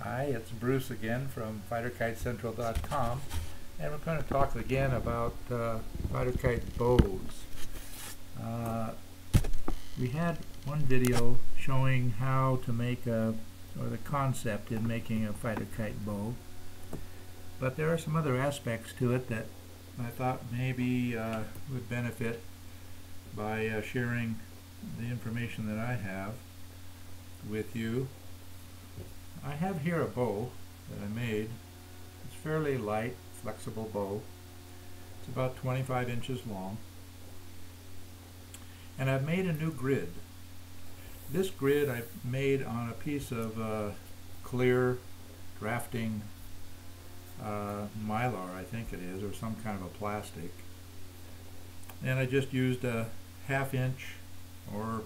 Hi, it's Bruce again from fighterkitecentral.com, and we're going to talk again about fighter kite bows. We had one video showing how to make or the concept in making a fighter kite bow, but there are some other aspects to it that I thought maybe would benefit by sharing the information that I have with you. I have here a bow that I made. It's fairly light, flexible bow. It's about 25 inches long. And I've made a new grid. This grid I made on a piece of clear drafting mylar, I think it is, or some kind of a plastic. And I just used a 1/2 inch or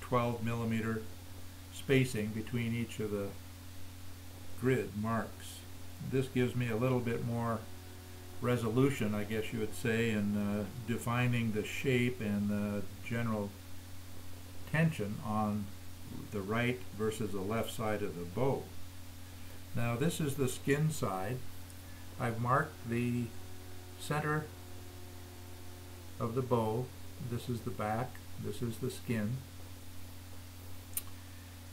12 millimeter spacing between each of the grid marks. This gives me a little bit more resolution, I guess you would say, in defining the shape and the general tension on the right versus the left side of the bow. Now this is the skin side. I've marked the center of the bow. This is the back, this is the skin.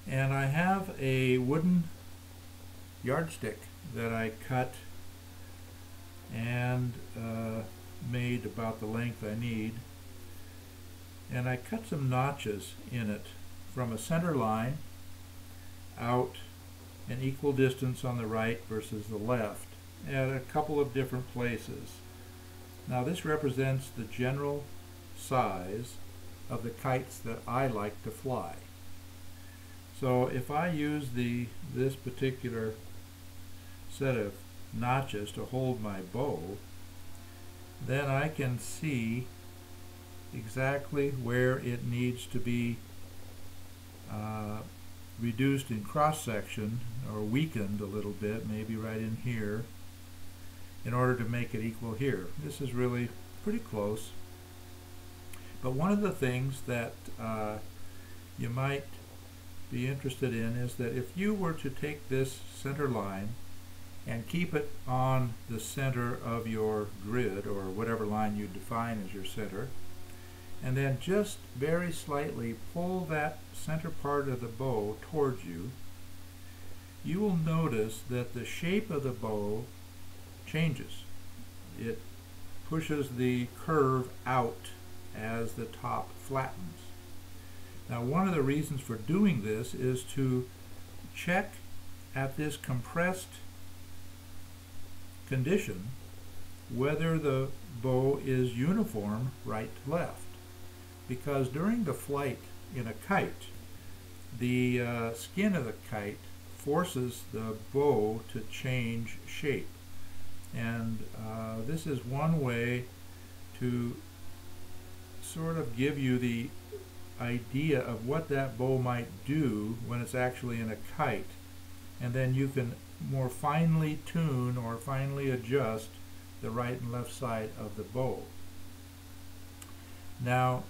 And I have a wooden yardstick that I cut and made about the length I need, and I cut some notches in it from a center line out an equal distance on the right versus the left at a couple of different places. Now this represents the general size of the kites that I like to fly. So if I use this particular set of notches to hold my bow, then I can see exactly where it needs to be reduced in cross section or weakened a little bit, maybe right in here, in order to make it equal here. This is really pretty close. But one of the things that you might be interested in is that if you were to take this center line and keep it on the center of your grid, or whatever line you define as your center, and then just very slightly pull that center part of the bow towards you, you will notice that the shape of the bow changes. It pushes the curve out as the top flattens. Now one of the reasons for doing this is to check at this compressed condition whether the bow is uniform right to left, because during the flight in a kite, the skin of the kite forces the bow to change shape, and this is one way to sort of give you the idea of what that bow might do when it's actually in a kite, and then you can more finely tune or finely adjust the right and left side of the bow. Now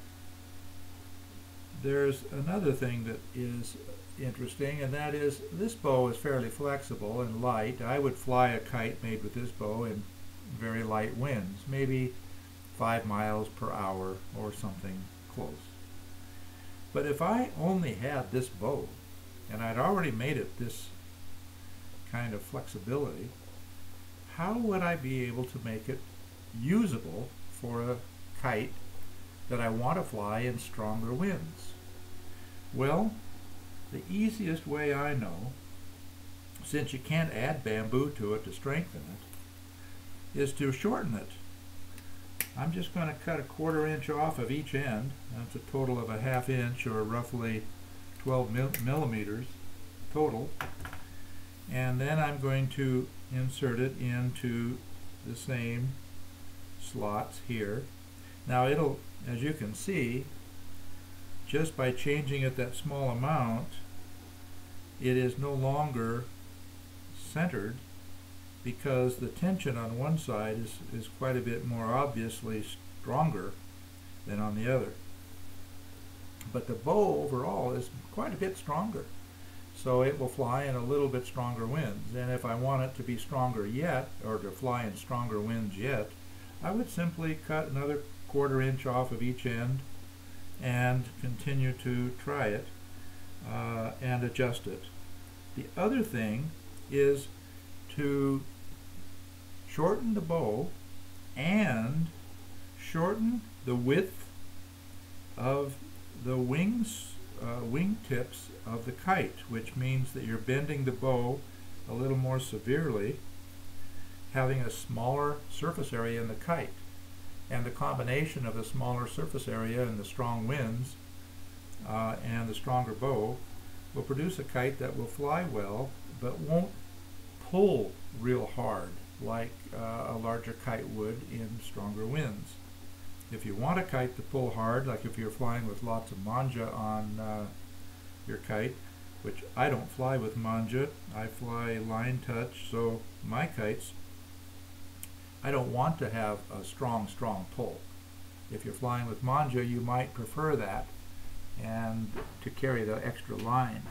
there's another thing that is interesting, and that is this bow is fairly flexible and light. I would fly a kite made with this bow in very light winds, maybe 5 miles per hour or something close. But if I only had this bow, and I'd already made it this kind of flexibility, how would I be able to make it usable for a kite that I want to fly in stronger winds? Well, the easiest way I know, since you can't add bamboo to it to strengthen it, is to shorten it. I'm just going to cut a 1/4 inch off of each end. That's a total of a 1/2 inch, or roughly 12 millimeters total. And then I'm going to insert it into the same slots here. Now it'll, as you can see, just by changing it that small amount, it is no longer centered, because the tension on one side is quite a bit more obviously stronger than on the other. But the bow overall is quite a bit stronger. so it will fly in a little bit stronger winds. And if I want it to be stronger yet, or to fly in stronger winds yet, I would simply cut another 1/4 inch off of each end and continue to try it and adjust it. The other thing is to shorten the bow and shorten the width of the wing tips of the kite, which means that you're bending the bow a little more severely, having a smaller surface area in the kite. And the combination of the smaller surface area and the strong winds and the stronger bow will produce a kite that will fly well but won't pull real hard like a larger kite would in stronger winds. If you want a kite to pull hard, like if you're flying with lots of manja on your kite, which I don't fly with manja, I fly line touch, so my kites, I don't want to have a strong pull. If you're flying with manja, you might prefer that, and to carry the extra line.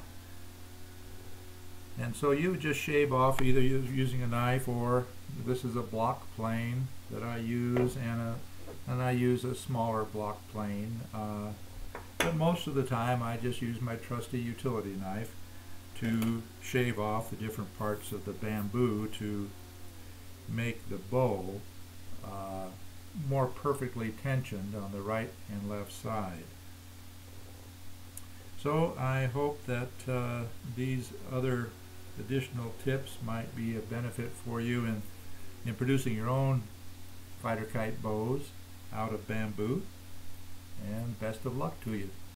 And so you would just shave off either using a knife, or this is a block plane that I use, and I use a smaller block plane. But most of the time I just use my trusty utility knife to shave off the different parts of the bamboo to make the bow more perfectly tensioned on the right and left side. So I hope that these other additional tips might be a benefit for you in producing your own fighter kite bows out of bamboo, and best of luck to you.